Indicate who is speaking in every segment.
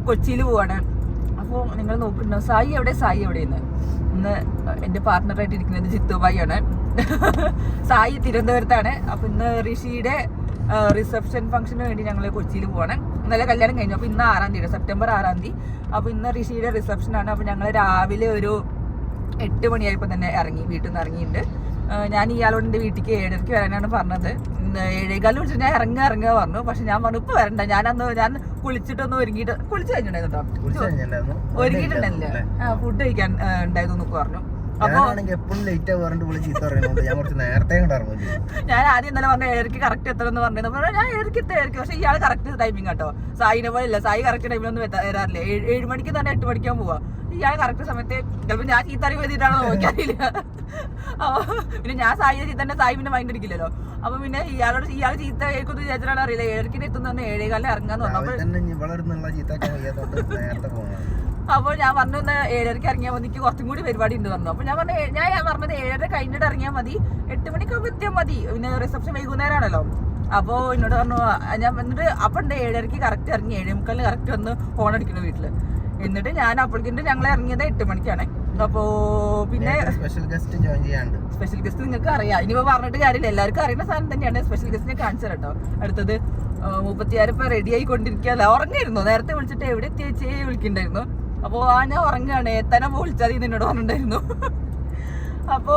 Speaker 1: കൊച്ചിയിൽ പോവാണ്. അപ്പോൾ നിങ്ങൾ നോക്കുന്നുണ്ടോ സായി എവിടെയെന്ന്. ഇന്ന് എൻ്റെ പാർട്ട്ണറായിട്ട് ഇരിക്കുന്നത് ജിത്തുബായിയാണ്. സായി തിരുവനന്തപുരത്താണ്. അപ്പോൾ ഇന്ന് ഋഷിയുടെ റിസപ്ഷൻ ഫംഗ്ഷന് വേണ്ടി ഞങ്ങൾ കൊച്ചിയിൽ പോവാണ്. ഇന്നലെ കല്യാണം കഴിഞ്ഞു. അപ്പോൾ ഇന്ന് 6-ാം തീയതി, സെപ്റ്റംബർ 6-ാം തീയതി. അപ്പോൾ ഇന്ന് ഋഷിയുടെ റിസപ്ഷനാണ്. അപ്പോൾ ഞങ്ങൾ രാവിലെ ഒരു 8 മണിയായപ്പോൾ തന്നെ വീട്ടിൽ നിന്ന് ഇറങ്ങിയിട്ടുണ്ട്. ഞാൻ ഇയാളോട് എൻ്റെ വീട്ടിലേക്ക് 7:30 വരാനാണ് പറഞ്ഞത്. 7:15 വിളിച്ചിട്ട് ഞാൻ ഇറങ്ങുക പറഞ്ഞു. പക്ഷെ ഞാൻ പറഞ്ഞു ഇപ്പൊ വരണ്ട, ഞാൻ കുളിച്ചിട്ടൊന്ന് കുളിച്ചു കഴിഞ്ഞിട്ടുണ്ടായിരുന്നു, ഒരുങ്ങിയിട്ടുണ്ടല്ലേ ഫുഡ് കഴിക്കാൻ ഉണ്ടായിരുന്നു എന്നൊക്കെ പറഞ്ഞു. അപ്പൊ ഞാൻ ആദ്യം ഇന്നലെ പറഞ്ഞ 7:30 കറക്റ്റ് എത്തണമെന്ന് പറഞ്ഞത്. ഞാൻ 7:30 എത്തായിരിക്കും. പക്ഷെ ഇയാൾ കറക്റ്റ് ടൈമിംഗ് കേട്ടോ. സായിനെ പോലെ ഇല്ല. സായി കറക്റ്റ് ടൈമിലൊന്നും വരാറില്ല. 7 മണിക്ക് തന്നെ 8 മണിക്കാൻ പോവാ. ഇയാൾ കറക്റ്റ് സമയത്ത് ചിലപ്പോൾ ഞാൻ ചീത്തറി എഴുതിയിട്ടാണോ നോക്കിയാറില്ല. പിന്നെ ഞാൻ സായിയെ ചീത്തന്നെ സായി പിന്നെ മൈൻഡ് അടിക്കില്ലല്ലോ. അപ്പൊ പിന്നെ ഇയാൾ ചീത്ത കേൾക്കുന്നു വിചാരിച്ചാണ് അറിയില്ല. 7:30 എത്തുന്ന 7:15 ഇറങ്ങാന്ന് പറഞ്ഞു. അപ്പോൾ ഞാൻ പറഞ്ഞു 7:30 ഇറങ്ങിയാൽ മതി, എനിക്ക് കുറച്ചും കൂടി പരിപാടി ഉണ്ട് പറഞ്ഞു. അപ്പൊ ഞാൻ പറഞ്ഞത് 7:30 കഴിഞ്ഞിട്ട് ഇറങ്ങിയാൽ മതി, 8 മണിക്കൊക്കെ എത്തിയാൽ മതി. പിന്നെ റിസപ്ഷൻ വൈകുന്നേരമാണല്ലോ. അപ്പോൾ എന്നോട് പറഞ്ഞു ഞാൻ വന്നിട്ട് അപ്പം ഉണ്ട് 7:30 കറക്റ്റ് ഇറങ്ങി 7:45 കറക്റ്റ് വന്ന് ഫോൺ അടിക്കുന്നു വീട്ടില്. എന്നിട്ട് ഞാൻ അപ്പോഴേക്കും ഞങ്ങൾ ഇറങ്ങിയത് 8 മണിക്കാണ്. അപ്പോ പിന്നെ സ്പെഷ്യൽ ഗസ്റ്റ് നിങ്ങൾക്ക് അറിയാം, ഇനിയിപ്പോ പറഞ്ഞിട്ട് കാര്യമില്ല, എല്ലാവർക്കും അറിയുന്ന സാധനം തന്നെയാണ്. സ്പെഷ്യൽ ഗസ്റ്റിനെ കാണിച്ചു കേട്ടോ. അടുത്തത് 36 ഇപ്പൊ റെഡി ആയിക്കൊണ്ടിരിക്കുകയല്ല. ഉറങ്ങായിരുന്നു, നേരത്തെ വിളിച്ചിട്ട് എവിടെ എത്തിയേ വിളിക്കണ്ടായിരുന്നു. അപ്പോ ഞാൻ ഉറങ്ങാണ്, എത്താനപ്പോ വിളിച്ചാൽ എന്നോട് പറഞ്ഞിട്ടുണ്ടായിരുന്നു. അപ്പോ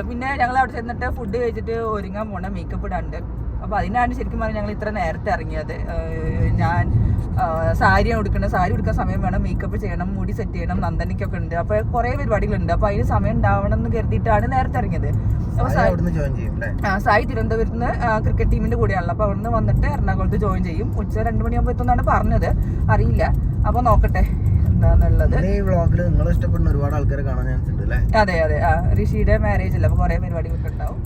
Speaker 1: പിന്നെ ഞങ്ങൾ അവിടെ ചെന്നിട്ട് ഫുഡ് കഴിച്ചിട്ട് ഒരുങ്ങാൻ പോണം, മേക്കപ്പ് ഇടാണ്ട്. അപ്പൊ അതിനാണ് ശരിക്കും പറഞ്ഞാൽ ഞങ്ങൾ ഇത്ര നേരത്തെ ഇറങ്ങിയത്. ഞാൻ സാരി ഉടുക്കാൻ സമയം വേണം, മേക്കപ്പ് ചെയ്യണം, മുടി സെറ്റ് ചെയ്യണം, നന്ദനിക്കൊക്കെ ഉണ്ട്. അപ്പൊ കുറെ പരിപാടികളുണ്ട്. അപ്പൊ അതിന് സമയം ഉണ്ടാവണം എന്ന് കരുതിയിട്ടാണ് നേരത്തെ ഇറങ്ങിയത്. അപ്പൊ സായി തിരുവനന്തപുരത്ത് നിന്ന് ക്രിക്കറ്റ് ടീമിന്റെ കൂടെയാണല്ലോ. അപ്പൊ അവിടുന്ന് വന്നിട്ട് എറണാകുളത്ത് ജോയിൻ ചെയ്യും. ഉച്ച 2 മണിയാകുമ്പോൾ എത്തുന്നാണ് പറഞ്ഞത്, അറിയില്ല. അപ്പൊ നോക്കട്ടെ എന്താന്നുള്ളത്. ഒരുപാട് ആൾക്കാരെ കാണാൻ. അതെ ഋഷിയുടെ മാരേജ് അല്ല, അപ്പൊ കുറെ പരിപാടികളൊക്കെ ഉണ്ടാവും.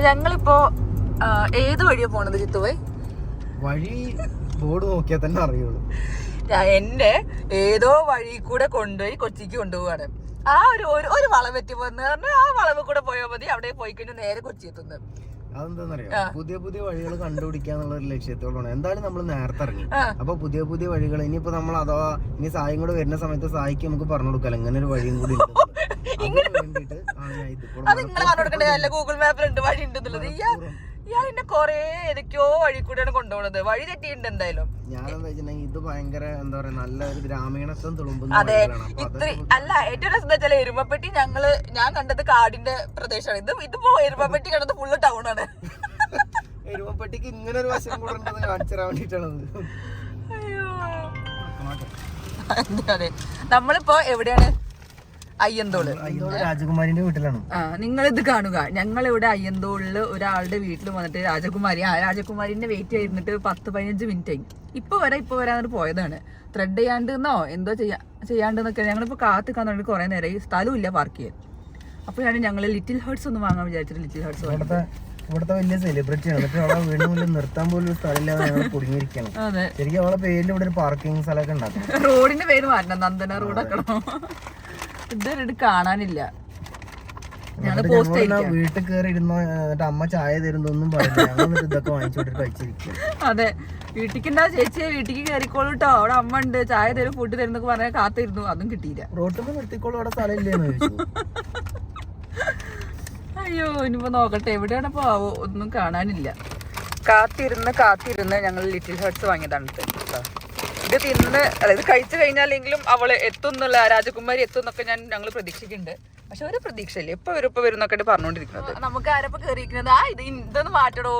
Speaker 1: ഞങ്ങളിപ്പോ ഏത് വഴിയാ പോണത് ജിത്തുപോയി? വഴി ബോർഡ് നോക്കിയാൽ തന്നെ അറിയുള്ളൂ. എന്നെ ഏതോ വഴി കൂടെ കൊണ്ടുപോയി കൊച്ചിക്ക് കൊണ്ടുപോവാണ്. ആ ഒരു വളവെറ്റി വന്ന് പറഞ്ഞാൽ ആ വളവ് കൂടെ പോയാൽ മതി. അവിടെ പോയി കഴിഞ്ഞാൽ നേരെ കൊച്ചി എത്തുന്നത്.
Speaker 2: അതെന്താന്നറിയോ, പുതിയ വഴികൾ കണ്ടുപിടിക്കാന്നുള്ള ഒരു ലക്ഷ്യത്തോടാണ് എന്തായാലും നമ്മൾ നേരത്തെ ഇറങ്ങി. അപ്പൊ പുതിയ വഴികൾ ഇനിയിപ്പോ നമ്മൾ അഥവാ ഇനി സായും കൂടെ വരുന്ന സമയത്ത് സായിക്ക് നമുക്ക് പറഞ്ഞു കൊടുക്കാം ഇങ്ങനെ ഒരു വഴിയും കൂടി
Speaker 1: ഗൂഗിൾ മാപ്പിലുണ്ട് വഴി ഉണ്ടെന്നുള്ളത്. ഇയാൾ എന്നെ കൊറേ ഏതൊക്കെയോ വഴി കൂടെയാണ് കൊണ്ടുപോകുന്നത്. വഴി തെറ്റിയിട്ടുണ്ട് എന്തായാലും.
Speaker 2: ഞാനെന്താ വെച്ചിട്ടുണ്ടെങ്കിൽ ഇത് ഭയങ്കര എന്താ പറയാ നല്ല ഒരു ഗ്രാമീണത്വം തുളുമ്പുന്ന.
Speaker 1: അതെ, അല്ല ഏറ്റവും രസം എന്താ വെച്ചാൽ എരുമപ്പെട്ടി ഞാൻ കണ്ടത് കാടിന്റെ പ്രദേശമാണ്. ഇതിപ്പോ എരുമപ്പെട്ടി കണ്ടത് ഫുള്ള് ടൗൺ ആണ്.
Speaker 2: എരുമപ്പെട്ടിക്ക് ഇങ്ങനെ ഒരു വശം കൂടെ ഉണ്ടെന്ന് കാണിച്ചു തരാൻ വേണ്ടിട്ടാണത്.
Speaker 1: അതെ, നമ്മളിപ്പോ എവിടെയാണ്? അയ്യന്തോള്,
Speaker 2: രാജകുമാരിന്റെ വീട്ടിലാണ്.
Speaker 1: നിങ്ങൾ ഇത് കാണുക, ഞങ്ങൾ ഇവിടെ അയ്യന്തോളില് ഒരാളുടെ വീട്ടിൽ വന്നിട്ട് രാജകുമാരിന്റെ വെയിറ്റ് ചെയ്തിട്ട് 10-15 മിനിറ്റ് ആയി. ഇപ്പൊ വരാന്നിട്ട് പോയതാണ്. ത്രെഡ് ചെയ്യാണ്ടെന്നോ എന്തോ ചെയ്യാണ്ടെന്നൊക്കെ ഞങ്ങളിപ്പോ കാത്തിക്കാൻ തുടങ്ങി കുറെ നേരം. ഈ സ്ഥലവും ഇല്ല പാർക്ക് ചെയ്യാൻ. അപ്പോഴാണ് ഞങ്ങൾ ലിറ്റിൽ ഹേർട്സ് ഒന്ന് വാങ്ങാൻ വിചാരിച്ചിട്ട് ലിറ്റിൽ ഹേർട്സ്
Speaker 2: ഇവിടുത്തെ വലിയ സെലിബ്രിറ്റി ആണ്. അവളെ വീടിന് മുന്നിൽ നിർത്താൻ പോലും സ്ഥലമില്ലാതെ ഞങ്ങൾ കുടുങ്ങിയിരിക്കണം. ശരിക്കും അവളെ പേരിൽ ഇവിടെ ഒരു പാർക്കിംഗ് സ്ഥലമൊക്കെ ഉണ്ടാക്കും.
Speaker 1: റോഡിന്റെ പേര് മാറ്റണം, നന്ദന റോഡാക്കണോ? ഇതൊരു കാണാനില്ല.
Speaker 2: വീട്ടിൽ കയറി ഇരുന്നോ, എന്നിട്ട് അമ്മ ചായ തരുന്നൊന്നും പറയില്ല. ഞങ്ങൾ ഇതൊക്കെ വാങ്ങിച്ചോട്ട് കഴിച്ചിരിക്കും.
Speaker 1: അതെ, വീട്ടിക്കുണ്ടാ ചേച്ചിയെ വീട്ടിക്ക് കയറിക്കോളൂ കേട്ടോ, അവിടെ അമ്മ ഉണ്ട്, ചായ തരും, ഫുഡ് തരുന്നൊക്കെ പറഞ്ഞാൽ കാത്തിരുന്നു. അതും കിട്ടിയില്ല.
Speaker 2: റോട്ടിൽ നിർത്തിക്കോളൂ, അവിടെ സ്ഥലമില്ലേന്ന് ചോദിച്ചു.
Speaker 1: അയ്യോ, ഇനിയിപ്പോ നോക്കട്ടെ എവിടെയാണ് പോവോ, ഒന്നും കാണാനില്ല. കാത്തിരുന്ന് ഞങ്ങൾ ലിറ്റിൽ ഹേർട്സ് വാങ്ങിയതാണ്. ഇത് ഇത് കഴിച്ചു കഴിഞ്ഞാലെങ്കിലും അവള് എത്തുന്നുള്ള, രാജകുമാരി എത്തുന്നൊക്കെ ഞങ്ങൾ പ്രതീക്ഷിക്കുന്നുണ്ട്. പക്ഷെ ഒരു പ്രതീക്ഷയില്ല, ഇപ്പൊ വരും എന്നൊക്കെ പറഞ്ഞോണ്ടിരിക്കുന്നത്. നമുക്ക് ആരപ്പോ കേറിയിരിക്കുന്നത്? ഇതൊന്ന് മാറ്റടോ.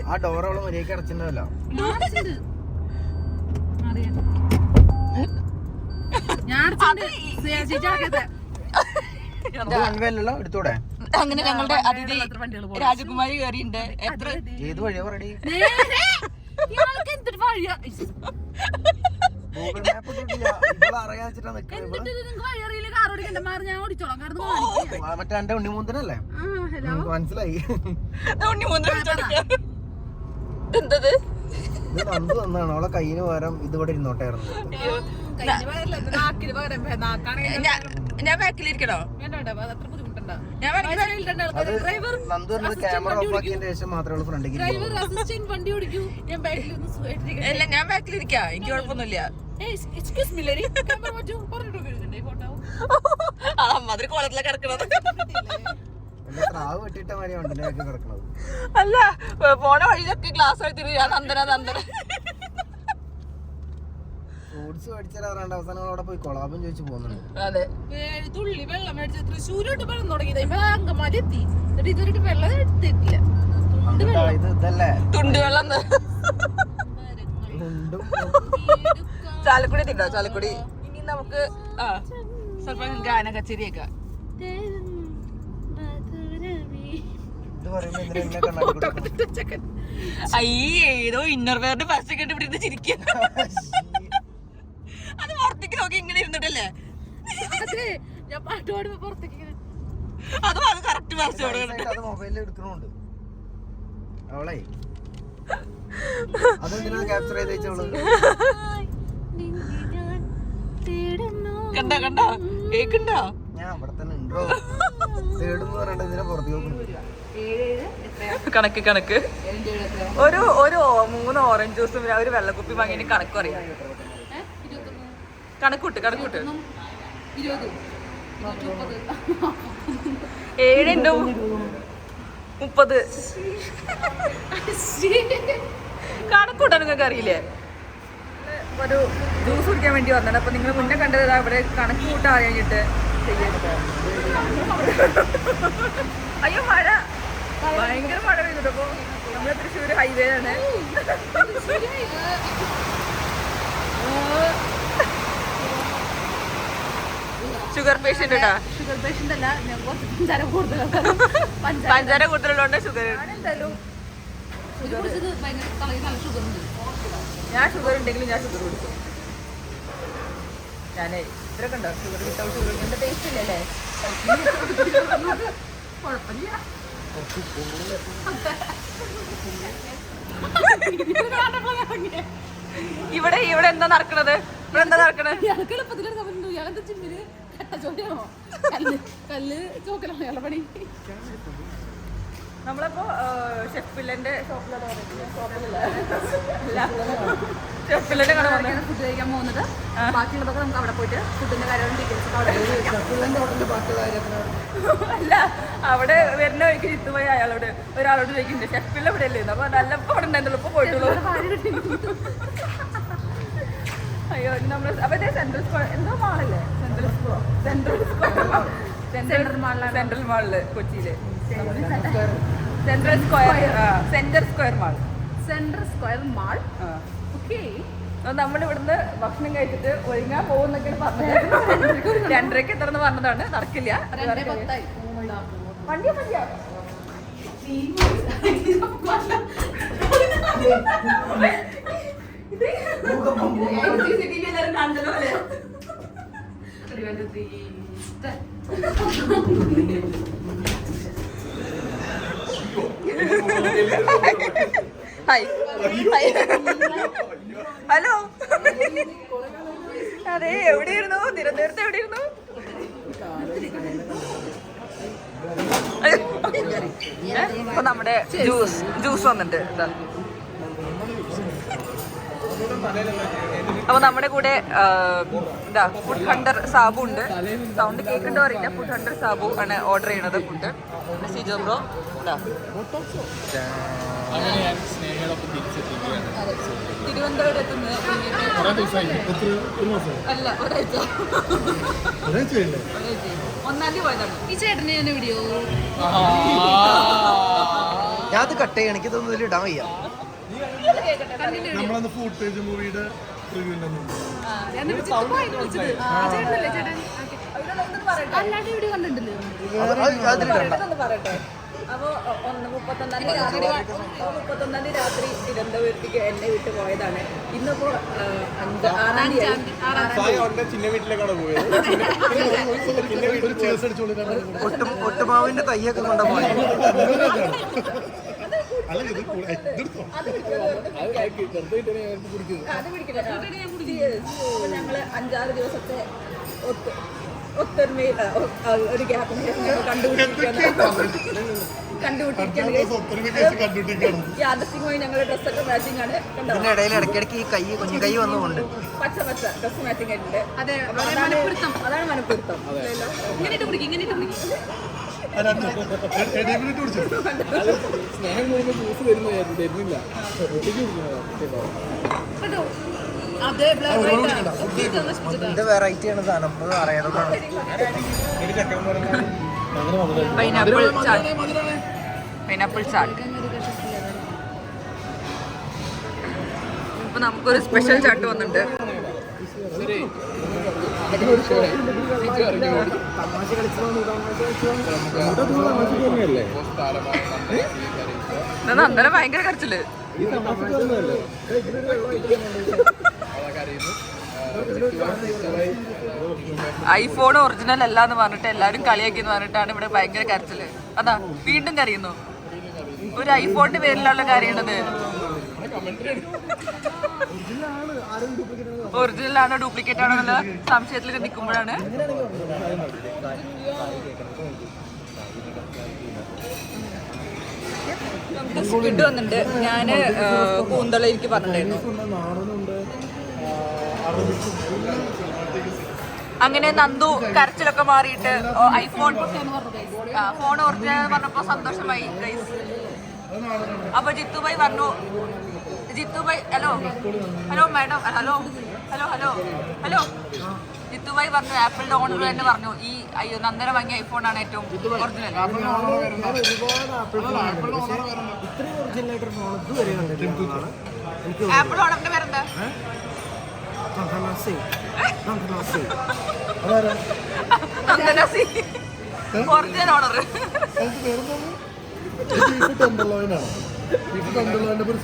Speaker 2: ആ ഡോറോളം വരെയൊക്കെ അടച്ചിട്ടുണ്ടല്ലോ. എടുത്തൂടെ?
Speaker 1: അങ്ങനെ ഞങ്ങളുടെ അതിഥി രാജകുമാരി കയറിയുണ്ട്.
Speaker 2: ഏത് വഴിയാ പറയടി? മറ്റേ എന്റെ ഉണ്ണിമൂന്തനല്ലേ? മനസ്സിലായി.
Speaker 1: എന്തത്
Speaker 2: നന്ദു തന്നാണ്. അവളെ കയ്യിന് പകരം ഇതിവിടെ ഇരുന്നോട്ടായിരുന്നു.
Speaker 1: ഞാൻ ബാക്കിലിരിക്കണോ? ഞാൻ
Speaker 2: അത് നന്ദു പറഞ്ഞത് ക്യാമറ ഓഫ് ആക്കിയതിന് ശേഷം മാത്രമേ ഫ്രണ്ടിലേക്ക്
Speaker 1: അല്ല ഞാൻ ബാക്കിലിരിക്കാം, എനിക്ക് കുഴപ്പമൊന്നുമില്ല. അതിന് കോളത്തിലെ കിടക്കണത്
Speaker 2: സ്രാവ് വെട്ടിയിട്ട മാതിരി വണ്ടിന്റെ ബാക്കി കിടക്കണത്.
Speaker 1: അല്ല, പോണ വഴിയിലൊക്കെ ഗ്ലാസ് എടുത്തിട്ട് ഞാൻ നന്ദന
Speaker 2: ഫ്രൂട്ട്സ് മേടിച്ചാൽ അവസാനം അവിടെ പോയി കൊളാബം ചോദിച്ചു പോകുന്നുണ്ട്.
Speaker 1: അതെ,
Speaker 3: തുള്ളി വെള്ളം മേടിച്ച തൃശ്ശൂരോട്ട് വെള്ളം തുടങ്ങിയത് അങ്കമാലി എത്തി, എന്നിട്ട് ഇതുവരെ വെള്ളം എടുത്തിട്ടില്ല.
Speaker 2: ഇത് ഇതല്ലേ
Speaker 1: തുണ്ടുവെള്ളം. ചാലക്കുടി എത്തിട്ടോ, ചാലക്കുടി. ഇനി നമുക്ക് ಸ್ವಲ್ಪ ഗാന കച്ചേരിയൊക്കെ. ഏതോ ഇന്നർവെയറിന്റെ ഫസ്റ്റ് ഒക്കെ ഇവിടെ ചിരിക്കുക. അത് പുറത്തേക്ക് നോക്കി ഇങ്ങനെ ഇരുന്നിട്ടല്ലേ
Speaker 3: ഞാൻ പാട്ട് പാടുമ്പോ പുറത്തേക്ക്
Speaker 1: അത് കറക്റ്റ്
Speaker 2: അത് മൊബൈലിൽ എടുക്കണുണ്ട് അവളെ. അതെന്തിനാ ക്യാപ്ചർ ചെയ്ത് വെച്ചോളൂ.
Speaker 1: കണ്ടോ കേക്കുണ്ടോ?
Speaker 2: ഞാൻ അവിടെ തന്നെ ഉണ്ടോ തേടുന്ന് പറയണ്ട, ഇതിനെ പുറത്തേക്ക് നോക്കുന്നു.
Speaker 1: കണക്ക് ഒരു 3 ഓറഞ്ച് ജ്യൂസും ഒരു വെള്ളക്കുപ്പി വാങ്ങിയ കണക്ക് പറയാം. കണക്കൂട്ട് 7 × 30 കണക്കൂട്ടാൻ നിങ്ങൾക്ക് അറിയില്ലേ? ഒരു ജ്യൂസ് കുടിക്കാൻ വേണ്ടി വന്നത്. അപ്പൊ നിങ്ങൾ മുന്നേ കണ്ടത് അവിടെ കണക്ക് കൂട്ടാൻ കഴിഞ്ഞിട്ട് ചെയ്യരുത്. അയ്യോ മഴ, ഭയങ്കര മഴ പെയ്തിട്ട്. അപ്പൊ നമ്മളെ തൃശ്ശൂർ ഹൈവേ ആണ്. ഷുഗർ പേഷ്യന്റ് ഇട്ടാ,
Speaker 3: ഷുഗർ പേഷ്യന്റ് അല്ല, ഞാൻ പഞ്ചാര
Speaker 1: കൂടുതലുള്ളതുകൊണ്ട് ഷുഗർ. ഞാൻ ഷുഗർ ഉണ്ടെങ്കിലും ഞാൻ ഷുഗർ കുടിക്കും. ഞാനേ ഇത്രയൊക്കെ ഉണ്ടോ ഷുഗർ വിത്തൗട്ട് ഷുഗർ എന്റെ ടേസ്റ്റ് ഇല്ലല്ലേ? കുഴപ്പമില്ല. ഇവിടെ എന്താ നടക്കണത്? ഇവിടെ എന്താ നടക്കണത്? നമ്മളിപ്പോ ഷെഫ് പിള്ളന്റെ ഷെഫിലെ കട ഫുഡ് കഴിക്കാൻ പോകുന്നത്. ബാക്കിയുള്ളതൊക്കെ നമുക്ക് അവിടെ പോയിട്ട് ഫുഡിന്റെ കാര്യം ഡീറ്റെയിൽസ് അല്ല, അവിടെ വരുന്ന വഴിക്ക് ചിത്തുപോയി ഒരാളോട് ചോദിക്കുന്നുണ്ട് ഷെഫിൽ ഇവിടെ അല്ലേ? അപ്പൊ നല്ല അവിടെ ഉണ്ടായിരുന്നുള്ളൂ, ഇപ്പൊ പോയിട്ടുള്ളൂ. അയ്യോ നമ്മള് അപ്പൊ സെൻട്രൽ സ്ക്വയർ എന്തോ മാളല്ലേ? സെൻട്രൽ മാളില് കൊച്ചിയില് സെൻട്രൽ സ്ക്വയർ മാൾ. ഓക്കെ, നമ്മൾ ഇവിടുന്ന് ഭക്ഷണം കഴിച്ചിട്ട് ഒരുങ്ങാൻ പോകുന്നൊക്കെയാണ് പറഞ്ഞത്. 2:30 എത്തണമെന്ന് പറഞ്ഞതാണ്, നടക്കില്ല. വണ്ടിയാ ഹലോ, അതെ എവിടെയായിരുന്നു? തിരുവനന്തപുരത്ത് എവിടെയായിരുന്നു? അപ്പൊ നമ്മുടെ ജ്യൂസ് വന്നിട്ട്. അപ്പൊ നമ്മുടെ കൂടെ എന്താ ഫുഡ് ഹണ്ടർ സാബു ഉണ്ട്. സൗണ്ട് കേൾക്കുന്നുണ്ടോ അറിയില്ല. ഫുഡ് ഹണ്ടർ സാബു ആണ് ഓർഡർ ചെയ്യണത് ഫുഡ്. സിജോ ബ്രോ തിരുവനന്തപുരം എത്തുന്നത് അല്ല, ഒരാഴ്ച 1-ാം തീയതി പോയതാണ്.
Speaker 3: ഈ ചേട്ടനെ ഞാൻ വീഡിയോ
Speaker 2: ഞാൻ അത് കട്ട് ചെയ്യണം, എനിക്ക് ഇതൊന്നും ഇതിൽ ഇടാൻ വയ്യ.
Speaker 4: നമ്മളന്ന് ഫൂട്ടേജ് മൂവിയുടെ
Speaker 3: അല്ലാണ്ട് വീഡിയോ കണ്ടിട്ടില്ലേ?
Speaker 1: പറയട്ടെ. അപ്പോൾ 31-ാം തീയതി രാത്രി തിരുവനന്തപുരത്തേക്ക് എന്നെ വിട്ട് പോയതാണ്. ഇന്നിപ്പോ 6-ാം തീയതി
Speaker 4: ചിന്ന വീട്ടിലേക്കാണ് പോയത്.
Speaker 2: ഒട്ടുമാവിന്റെ തയ്യൊക്കെ കൊണ്ടുപോയി.
Speaker 1: ഞങ്ങള് 5-6 ദിവസത്തെ ഒത്തൊരുമയിൽ ഒരു ഗ്യാപ്പിന് ശേഷം യാദൃശ്ചികമായി ഞങ്ങളുടെ ഡ്രസ്സൊക്കെ മാച്ചിങ് ആണ്.
Speaker 2: ഇതിന്റെ ഇടയിൽ ഇടയ്ക്കിടയ്ക്ക് ഈ കുഞ്ഞു കൈ വന്നുകൊണ്ട്
Speaker 1: പച്ച ഡ്രസ് മാച്ചിങ് ആയിട്ടുണ്ട്.
Speaker 3: അതെ
Speaker 1: അതാണ് മനപ്പൊരുത്തം.
Speaker 3: ഇങ്ങനെ പിടിക്കും അതെ
Speaker 2: ഇത് വെറൈറ്റി ആണ് സാധനം, അറിയാവുന്നതാണ്.
Speaker 1: പൈനാപ്പിൾ ചാട്ട്. ഇപ്പൊ നമുക്കൊരു സ്പെഷ്യൽ ചാട്ട് വന്നിട്ടുണ്ട്. അന്നേരം ഭയങ്കര കരച്ചില്. ഐഫോൺ ഒറിജിനൽ അല്ല എന്ന് പറഞ്ഞിട്ട് എല്ലാരും കളിയാക്കി എന്ന് പറഞ്ഞിട്ടാണ് ഇവിടെ ഭയങ്കര കരച്ചില്. അതാ വീണ്ടും കരയുന്നു. ഒരു ഐഫോണിന്റെ പേരിലുള്ള കാര്യമാണത്. ഒറിജിനൽ ആണോ ഡ്യൂപ്ലിക്കേറ്റ് ആണോ എന്നുള്ള സംശയത്തിൽ നിൽക്കുമ്പോഴാണ് സ്കിഡ് വന്നിട്ടുണ്ട്. ഞാന് കൂന്തളയിലേക്ക് പറഞ്ഞിട്ടുണ്ടായിരുന്നു. അങ്ങനെ നന്ദു കരച്ചിലൊക്കെ മാറിയിട്ട് ഐഫോൺ ഫോൺ ഒറിജിനൽ പറഞ്ഞപ്പോ സന്തോഷമായി ഗൈസ്. അപ്പൊ ജിത്തുഭായി പറഞ്ഞു, Jithubhai hello hello madam hello hello hello hello Jithubhai പറഞ്ഞു ആപ്പിളിന്റെ ഓണർ തന്നെ പറഞ്ഞു ഈ നന്ദന വാങ്ങിയ ഐഫോൺ ആണ് ഏറ്റവും ഒറിജിനൽ. ആപ്പിൾ ഓണറിന്റെ പേരെന്താ? ഒറിജിനൽ ഓണർ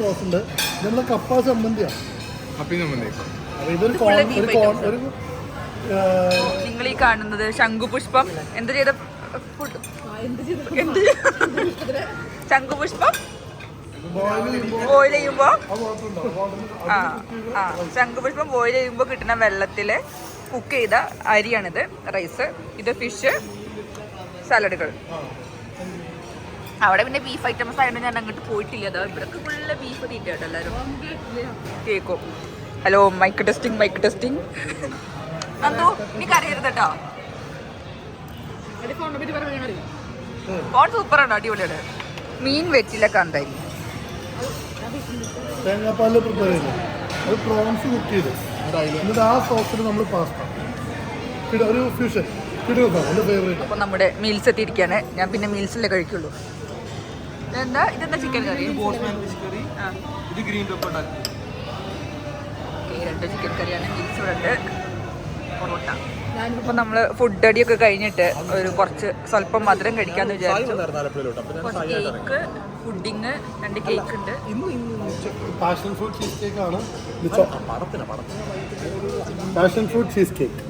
Speaker 4: സോസ് ഉണ്ട്. നമ്മളെ കപ്പ ചമ്മന്തിയാണ്.
Speaker 1: നിങ്ങൾ ഈ കാണുന്നത് ശംഖുപുഷ്പം എന്ത് ചെയ്ത ശംഖുപുഷ്പം ബോയിൽ ചെയ്യുമ്പോ ശംഖുപുഷ്പം ബോയിൽ ചെയ്യുമ്പോ കിട്ടുന്ന വെള്ളത്തില് കുക്ക് ചെയ്ത അരിയാണിത്. റൈസ്, ഇത് ഫിഷ്, സാലഡുകൾ. അവിടെ പിന്നെ ബീഫ് ഐറ്റംസ് ആയതുകൊണ്ട് ഞാൻ അങ്ങോട്ട് പോയിട്ടില്ല. അതാ ഇവിടൊക്കെ ഫുള്ള് ബീഫ് തീറ്റ കേട്ടോ എല്ലാവരും കേൾക്കും. ഹലോ മൈക്ക് ടെസ്റ്റിംഗ് നന്ദു നീ കരയരുത് കേട്ടോ. ഫോൺ സൂപ്പറാണ്, അടിപൊളിയാണ്. മീൻ വെച്ചില്ല കാന്തായി.
Speaker 4: തേങ്ങാപ്പാലിൽ പ്രിപ്പയർ ചെയ്തു. അത് പ്രോൺസ് കുക്ക് ചെയ്തു. എന്നിട്ട് ആ സോസിൽ നമ്മൾ പാസ്ത ഒരു ഫ്യൂഷൻ കിട്ടുന്നതാണ് എൻ്റെ ഫേവറേറ്റ്.
Speaker 1: അപ്പോൾ നമ്മുടെ മീൽസ് എത്തിയിരിക്കുകയാണ്. ഞാൻ പിന്നെ മീൽസിലേ കഴിക്കുള്ളൂ. ഇതെന്താ ചിക്കൻ കറി,
Speaker 2: ഇത് ഗ്രീൻ പെപ്പർ.
Speaker 1: രണ്ട് ചിക്കൻ കറിയാണ്. മീൽസ് ഇവിടെ ഉണ്ട്, പൊറോട്ട. അപ്പോൾ നമ്മൾ ഫുഡ് അടിയൊക്കെ കഴിഞ്ഞിട്ട് കുറച്ച് സ്വല്പം മധുരം കഴിക്കാമെന്ന് വിചാരിച്ചു. കുറച്ച് കേക്ക്, പുഡിങ്, 2 കേക്ക് ഉണ്ട്.
Speaker 4: പാഷൻ ഫ്രൂട്ട് ചീസ് കേക്ക് ആണ്. പാഷൻ ഫ്രൂട്ട് ചീസ് കേക്ക്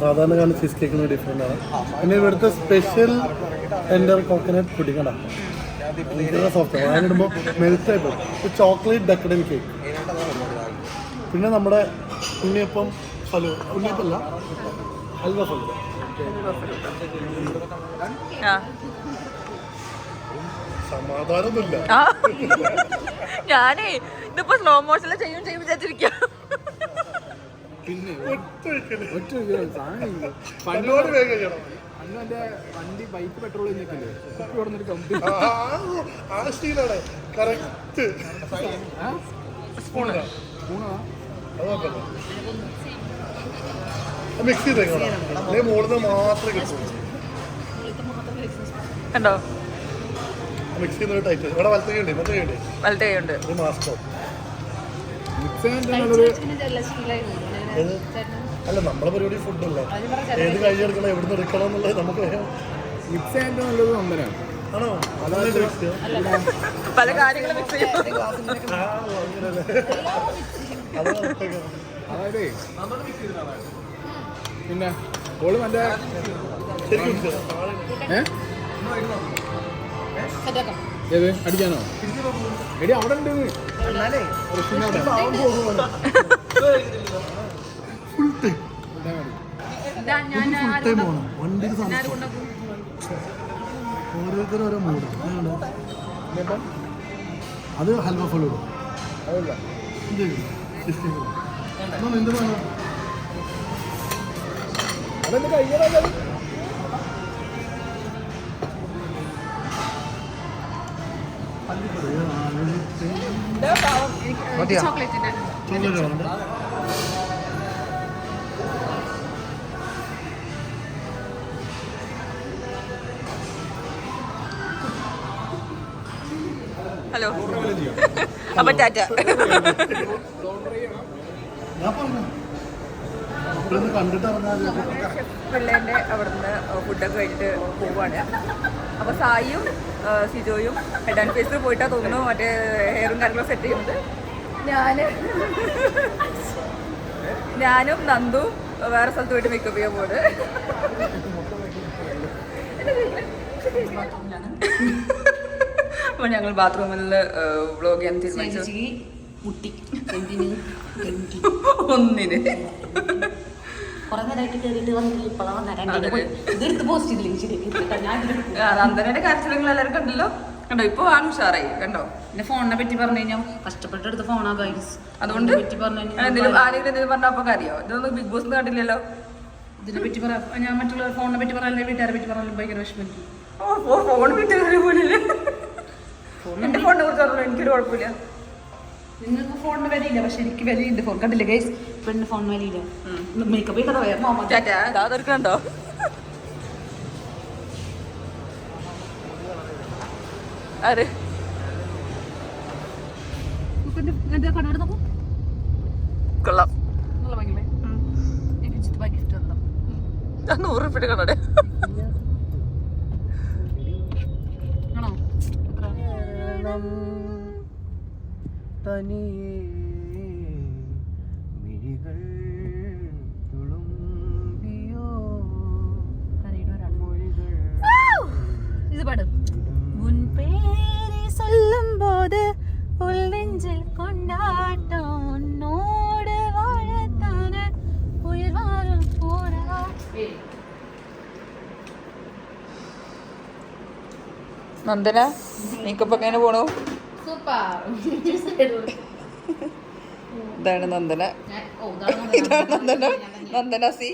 Speaker 4: സാധാരണ കാണുന്ന ചീസ് കേക്കിന് ഡിഫറെൻ്റ് ആണ്. പിന്നെ ഇവിടുത്തെ സ്പെഷ്യൽ ടെൻഡർ കോക്കനട്ട് പുഡിംഗ് ആണ്. സോഫ്റ്റ് അതിനിടുമ്പോൾ മെൽറ്റ് ആയി പോകും. Chocolate decadent cake. പിന്നെ നമ്മുടെ ഉണ്ണിയപ്പം ഫലു, ഉണ്ണിയപ്പല്ല ഹൽവ ഫലു. സമാധാനമൊന്നുമില്ല.
Speaker 1: ഞാനേ ഇതിപ്പോ സ്ലോ മോഷനിൽ ചെയ്യും വിചാരിച്ചിരിക്ക.
Speaker 4: പിന്നെ
Speaker 5: വണ്ടി ബൈക്ക് പെട്രോൾ കഴിഞ്ഞിട്ടില്ലേ കുപ്പി കൊടുത്തിട്ട് കമ്പി
Speaker 4: ആ സ്റ്റീലാണ് കറക്റ്റ് സ്പൂണാ മിക്സ് ചെയ്തേക്കണം. മോളിന്ന് മാത്രമേ കിട്ടുള്ളൂ.
Speaker 1: കണ്ടോ
Speaker 4: മിക്സ് ചെയ്യുന്ന ടൈറ്റ്. ഇവിടെ വലത്തെ കണ്ടേ മറ്റേ കണ്ടേ
Speaker 1: വലത്തെ കൈയുണ്ട്.
Speaker 4: ഇത് മാസ്കോ അല്ല നമ്മളെ പരിപാടി ഫുഡല്ലേ. ഏത് കഴിഞ്ഞെടുക്കണം, എവിടുന്ന് എടുക്കണം എന്നുള്ളത് നമുക്ക്
Speaker 5: മിക്സ് ആയിട്ട് നല്ലത് നന്ദനാണ്.
Speaker 4: ആണോ?
Speaker 1: പല കാര്യങ്ങളും മിക്സ് ചെയ്യും.
Speaker 5: അതായത് പിന്നെ ഓള് നല്ല ഏത് അടിക്കാനോ എടി അവിടെ ഉണ്ട്.
Speaker 4: ഫുൾ ടൈം പോകണം വണ്ടിയിൽ ഓരോരുത്തരും ഓരോ മൂടാണ് അത് ഹൽവ ഫുൾ ഇടും എന്ത് വേണം
Speaker 5: അതൊന്ന് കഴിഞ്ഞാൽ
Speaker 3: ചോക്ലേറ്റിന്റെ
Speaker 4: ചോക്ലേറ്റ് വേണ്ട
Speaker 1: ഹലോ അപ്പൊ ടാറ്റ.
Speaker 4: ഞാൻ പറഞ്ഞു ഇവിടുന്ന് കണ്ടിട്ട്
Speaker 1: പിള്ളേൻ്റെ അവിടുന്ന് ഫുഡൊക്കെ കഴിഞ്ഞിട്ട് പോവുകയാണ്. അപ്പോൾ സായിയും സിജോയും ഹെഡ് ആൻഡ് ഫേസിൽ പോയിട്ടാ തോന്നുന്നു മറ്റേ ഹെയറും കാര്യങ്ങളും സെറ്റ് ചെയ്യുന്നത്. ഞാനും നന്ദു വേറെ സ്ഥലത്ത് പോയിട്ട് മേക്കപ്പ് ചെയ്യാൻ പോകുന്നത്. അപ്പോൾ ഞങ്ങൾ ബാത്റൂമിൽ വ്ളോഗ് ചെയ്യാൻ തീരുമാനിച്ചു. ഒന്നിന് നന്ദനയുടെ കാര്യത്തിലും എല്ലാവരും കണ്ടല്ലോ. കണ്ടോ ഇപ്പൊ ആണ് ഉഷാറായി. കണ്ടോ
Speaker 3: എന്റെ ഫോണിനെ പറ്റി പറഞ്ഞു കഴിഞ്ഞാൽ കഷ്ടപ്പെട്ടെടുത്ത ഫോണാ ഗൈസ്.
Speaker 1: അതുകൊണ്ട്
Speaker 3: പറ്റി പറഞ്ഞു
Speaker 1: എന്തെങ്കിലും ആരെങ്കിലും എന്തെങ്കിലും പറഞ്ഞാൽ അപ്പൊ അറിയോ? ഇതൊന്നും ബിഗ് ബോസ് കണ്ടില്ലല്ലോ.
Speaker 3: ഇതിനെ പറ്റി പറയാം. ഞാൻ മറ്റുള്ള ഫോണിനെ പറ്റി പറയാൻ വീട്ടുകാരെ പറ്റി പറയാൻ ഭയങ്കര വിഷമിക്കും.
Speaker 1: ഫോൺ വീട്ടുകാരെ പോലില്ല. എന്റെ ഫോണിനെ കുറിച്ച് പറഞ്ഞു എനിക്കൊരു കുഴപ്പമില്ല.
Speaker 3: നിങ്ങൾക്ക് ഫോണിന് വിലയില്ല, പക്ഷെ എനിക്ക് വിലയുണ്ട്. ഫോൺ കണ്ടില്ലേ ഗൈസ്, പെണ്ണ് ഫോണിന് വിലയില്ല. മേക്കപ്പ് ചെയ്തോ
Speaker 1: അതൊരുക്കണ്ടോ? ആര് കൊള്ളാം. 100 രൂപ കണ്ണട
Speaker 2: തനിയേ മിഴികൾ തുളുമ്പിയോ മൊഴികൾ
Speaker 3: ഇത് പാടും. മുൻപേരി சொல்லும்போது உள் நெஞ்சில் கொண்டாட்டம் உன்னோடு வாழத்தான உயிர் வாழும் போரா.
Speaker 1: നന്ദന മേക്കപ്പ് എങ്ങനെ പോണു? ഇതാണ് നന്ദന. ഇതാണ് നന്ദന. നന്ദന സി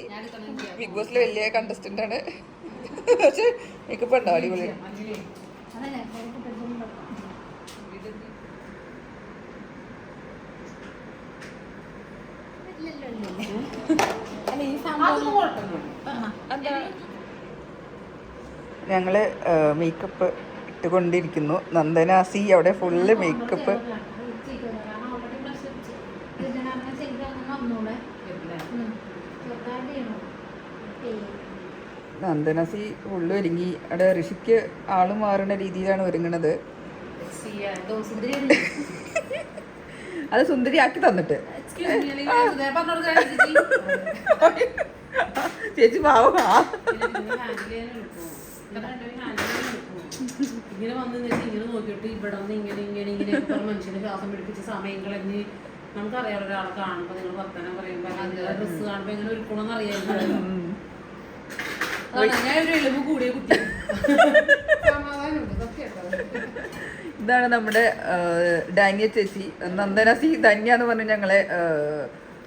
Speaker 1: ബിഗ് ബോസിലെ വലിയ കണ്ടസ്റ്റന്റ് ആണ്. പക്ഷെ മേക്കപ്പ് ഉണ്ടോ? അടിപൊളി. ഞങ്ങള് മേക്കപ്പ് ഇട്ടുകൊണ്ടിരിക്കുന്നു. നന്ദന സി അവിടെ full makeup. Nandana C full ഒരുങ്ങി. അവിടെ ഋഷിക്ക് ആള് മാറുന്ന രീതിയിലാണ് ഒരുങ്ങണത്. അത് സുന്ദരിയാക്കി തന്നിട്ട് ചേച്ചി പാവമാ.
Speaker 3: ഇങ്ങനെ വന്ന് ഇങ്ങനെ നോക്കിയിട്ട് ഇവിടെ വന്ന് ഇങ്ങനെ ഇങ്ങനെ ഇങ്ങനെ മനുഷ്യനെ ശ്വാസം പിടിപ്പിച്ച സമയങ്ങളെന്ന് നമുക്കറിയാം. ഒരാളെ കാണുമ്പോ നിങ്ങൾ വർത്തമാനം പറയുമ്പോ ഡ്രസ്സ് കാണുമ്പോ എങ്ങനെ ഒരുക്കണമെന്ന് അറിയാം. ഞാൻ ഒരു എളുമ്പ് കൂടിയ കുട്ടി.
Speaker 1: ഇതാണ് നമ്മുടെ ഡാനിയ ചേച്ചി. നന്ദന സി ധന്യ എന്ന് പറഞ്ഞ് ഞങ്ങളെ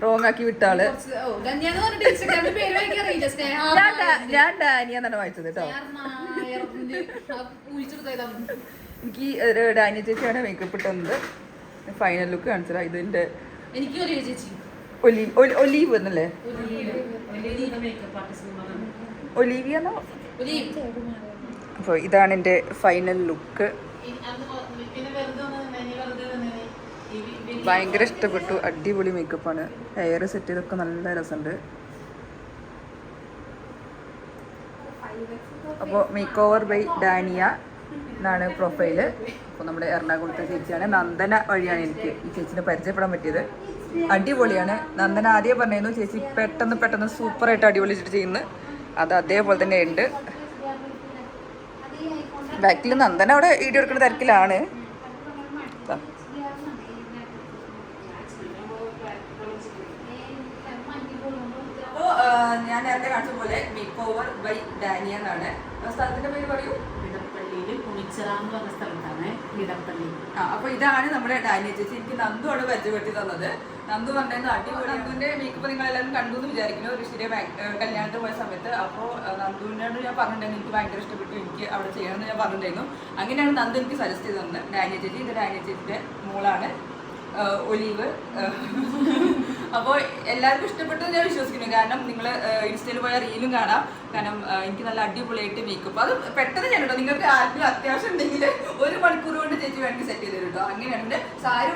Speaker 1: റോങ് ആക്കി വിട്ടാള്. ഞാൻ ഡാനിയ എന്നാണ് വായിച്ചത് കേട്ടോ. എനിക്ക് ഡാനിയ ചേച്ചിയാണ് മേക്കപ്പ് ഇട്ടുന്നത്. ഫൈനൽ ലുക്ക് കാണിച്ചതാ. ഇതിന്റെ ഒലീവ് എന്നല്ലേ? ഒലീവിയാണോ? അപ്പോൾ ഇതാണ് എൻ്റെ ഫൈനൽ ലുക്ക്. ഭയങ്കര ഇഷ്ടപ്പെട്ടു. അടിപൊളി മേക്കപ്പാണ്. ഹെയർ സെറ്റ് ചെയ്തൊക്കെ നല്ല രസമുണ്ട്. അപ്പോൾ മേക്ക് ഓവർ ബൈ ഡാനിയ എന്നാണ് പ്രൊഫൈല്. അപ്പോൾ നമ്മുടെ എറണാകുളത്തെ ചേച്ചിയാണ്. നന്ദന വഴിയാണ് എനിക്ക് ഈ ചേച്ചിനെ പരിചയപ്പെടാൻ പറ്റിയത്. അടിപൊളിയാണ്. നന്ദന ആദ്യം പറഞ്ഞിരുന്നു ചേച്ചി പെട്ടെന്ന് സൂപ്പറായിട്ട് അടിപൊളിച്ചിട്ട് ചെയ്യുന്നു. അത് അതേപോലെ തന്നെ ഉണ്ട്. ബാക്കിൽ നന്ദന അവിടെ വീഡിയോ എടുക്കുന്ന തിരക്കിലാണ്. ഞാൻ നേരത്തെ കാണിച്ച പോലെ മേക്ക് ഓവർ ബൈ ഡാനിയ എന്നാണ്. സ്ഥലത്തിന്റെ പേര് പറയൂ.
Speaker 3: ഇടപ്പള്ളിയിൽ കുണിച്ചിറ എന്ന് പറഞ്ഞ സ്ഥലത്താണ് ഇടപ്പള്ളി.
Speaker 1: അപ്പൊ ഇതാണ് നമ്മുടെ ഡാനിയ ചേച്ചി. എനിക്ക് നന്ദുവാണ് പരിചയപ്പെടുത്തി തന്നത്. നന്ദു പറഞ്ഞിരുന്നു അടിപൊളി. നന്ദുവിന്റെ മേക്കപ്പ് നിങ്ങളെല്ലാവരും കണ്ടു എന്ന് വിചാരിക്കുന്നു ഋഷിയുടെ കല്യാണത്തിന് പോയ സമയത്ത്. അപ്പോൾ നന്ദുവിനോട് ഞാൻ പറഞ്ഞിട്ടുണ്ടായിരുന്നു എനിക്ക് ഭയങ്കര ഇഷ്ടപ്പെട്ടു, എനിക്ക് അവിടെ ചെയ്യണമെന്ന് ഞാൻ പറഞ്ഞിട്ടുണ്ടായിരുന്നു. അങ്ങനെയാണ് നന്ദു എനിക്ക് സജസ്റ്റ് ചെയ്ത് തന്നത് ഡാനിയ ചേച്ചി. ഇത് ഡാനിയ ചേച്ചിയുടെ മോളാണ് ഒലീവ്. അപ്പോൾ എല്ലാവർക്കും ഇഷ്ടപ്പെട്ടെന്ന് ഞാൻ വിശ്വസിക്കുന്നു. കാരണം നിങ്ങൾ ഇൻസ്റ്റയിൽ പോയ റീലും കാണാം. കാരണം എനിക്ക് നല്ല അടിപൊളിയായിട്ട് മേക്കപ്പ് അത് പെട്ടെന്ന് ഞാൻ കേട്ടോ. നിങ്ങൾക്ക് ആർക്കും അത്യാവശ്യം ഉണ്ടെങ്കിൽ 1 മണിക്കൂർ കൊണ്ട് ചേച്ചി വേണമെങ്കിൽ സെറ്റ് ചെയ്ത് തരും കേട്ടോ. അങ്ങനെയാണ്. സാരി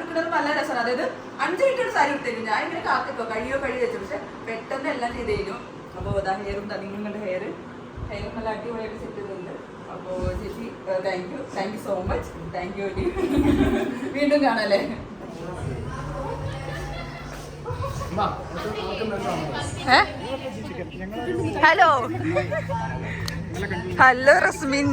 Speaker 1: ഉടുക്കുന്നത് നല്ല രസമാണ്. അതായത് 5 മിനിറ്റ് സാരി ഉടുത്തേക്കും. ഞാൻ ഇങ്ങനെ കാത്തിക്കോ കഴിയോ വെച്ചു. പക്ഷെ പെട്ടെന്ന് എല്ലാം ചെയ്ത് കഴിഞ്ഞു. അപ്പോൾ അതാ ഹെയറും നിങ്ങളുടെ ഹെയർ നല്ല അടിപൊളിയായിട്ട് സെറ്റ് ചെയ്തിട്ടുണ്ട്. അപ്പോൾ ചേച്ചി thank you so much. Thank you. വീണ്ടും കാണാല്ലേ. ഹലോ റസ്മിൻ.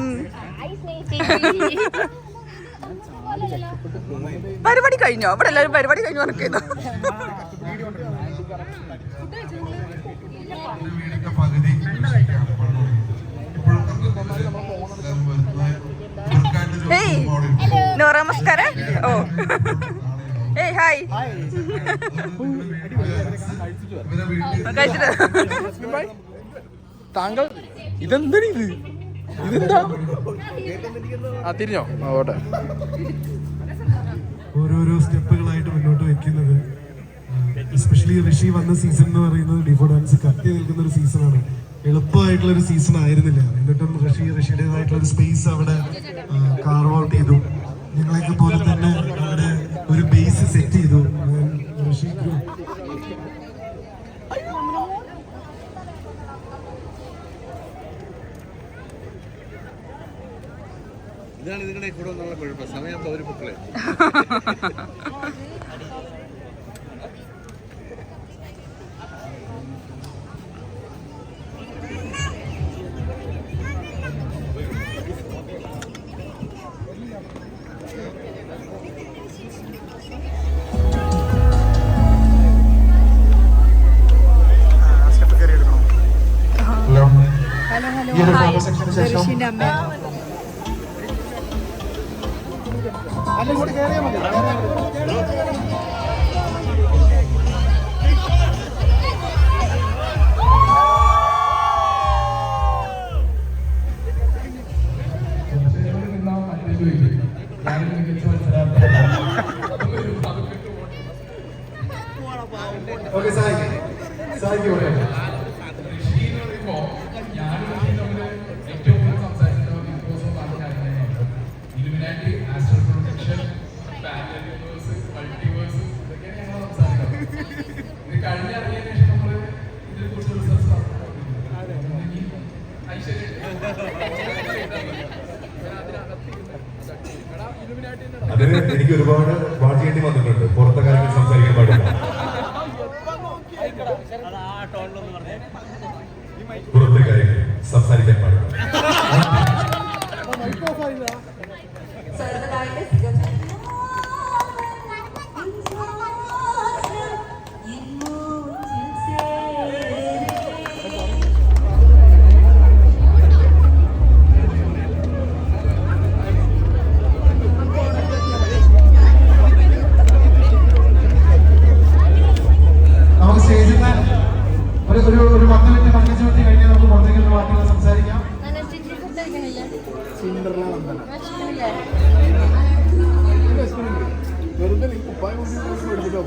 Speaker 1: പരിപാടി കഴിഞ്ഞോ? അവിടെ എല്ലാവരും പരിപാടി കഴിഞ്ഞു നടക്കുന്നു. ഹേയ് നമസ്കാരം. ഓ ഏയ് ഹായ്.
Speaker 5: താങ്കൾ ഇതെന്താണ് ഇതെന്താ തിരിഞ്ഞോ? ഓട്ടെ.
Speaker 6: ഓരോരോ സ്റ്റെപ്പുകളായിട്ട് മുന്നോട്ട് വെക്കുന്നത്. എസ്പെഷ്യലി ഋഷി വന്ന സീസൺ എന്ന് പറയുന്നത് ഡിഫോ ഡാൻസ് കത്തി നിൽക്കുന്ന ഒരു സീസണാണ്. എളുപ്പമായിട്ടുള്ള ഒരു സീസൺ ആയിരുന്നില്ല. എന്നിട്ടും ഋഷിയുടേതായിട്ടുള്ള ഒരു സ്പേസ് അവിടെ കാർവ് ഔട്ട് ചെയ്തു. ഞങ്ങളെയൊക്കെ പോലെ തന്നെ അവിടെ ഒരു ബേസ് സെറ്റ് ചെയ്തു. ഋഷി
Speaker 7: ഇതാണ് ഇതിങ്ങളുടെ കൂടെ ഒന്നുള്ള കുഴപ്പം. സമയം ഒരു മക്കളെ
Speaker 5: കൂടി കയറിയാൽ മതി.
Speaker 6: ഓക്കെ സായിക്ക് പറയാം.
Speaker 8: അതിന് എനിക്ക് ഒരുപാട് വാച്ച് ചെയ്യേണ്ടി വന്നിട്ടുണ്ട്. പുറത്തെ കാര്യങ്ങൾ സംസാരിക്കാൻ പാടില്ല. പുറത്തെ കാര്യങ്ങൾ സംസാരിക്കാൻ പാടില്ല.
Speaker 6: ഒരു 10 മിനിറ്റ് പങ്കെടുത്ത് വിട്ട് കഴിഞ്ഞാൽ നമുക്ക് പുറത്തേക്കുള്ള വാക്കുകൾ സംസാരിക്കാം.
Speaker 5: വെറുതെ കുപ്പായം എടുത്തിട്ടോ.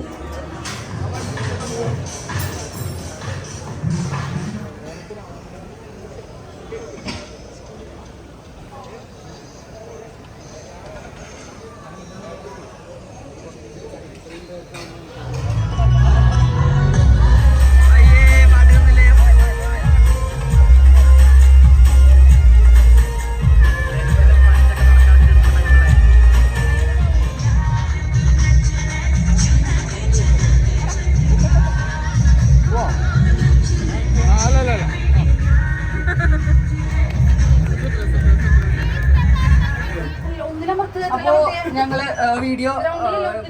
Speaker 1: അപ്പോ ഞങ്ങള് വീഡിയോ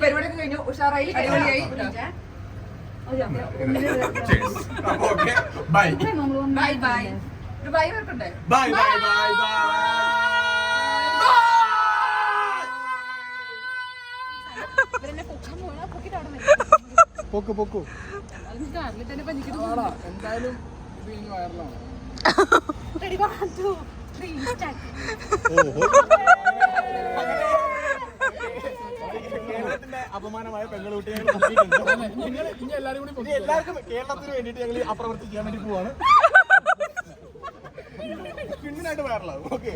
Speaker 1: പരിപാടിയൊക്കെ കഴിഞ്ഞു. ഉഷാറായി, അടിപൊളിയായി.
Speaker 5: Okay bye
Speaker 1: bye bye bye വർക്കുണ്ടേ
Speaker 5: ബൈ ബൈ ബൈ ബൈ പൊക്കു പൊക്കു എന്തായാലും ഇത് ഇനി വൈറലാണ് കേരളത്തിന്റെ അപമാനമായ പെങ്ങളുട്ടി ഇനി എല്ലാവർക്കും കേരളത്തിന് വേണ്ടിയിട്ട് ഞങ്ങൾ അപ്രവർത്തി ചെയ്യാൻ വേണ്ടി പോവാണ് പിന്നിനായിട്ട് വൈറലാവും. ഓക്കെ,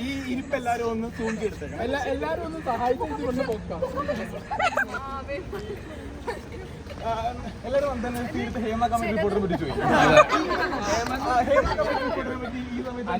Speaker 5: ഈ ഇരിപ്പ് എല്ലാരും ഒന്ന് തൂങ്ങിയെടുത്തേക്കാം. എല്ലാരും ഒന്ന് സഹായിച്ചു കൊണ്ട് പോക്കാം. എല്ലാരും വന്നെ തീർത്ത് ഹേമ കമ്മിറ്റി റിപ്പോർട്ടിനെ പറ്റി ചോദിക്കും. ഹേമ കമ്മിറ്റി റിപ്പോർട്ടിനെ പറ്റി ഈ സമയത്ത്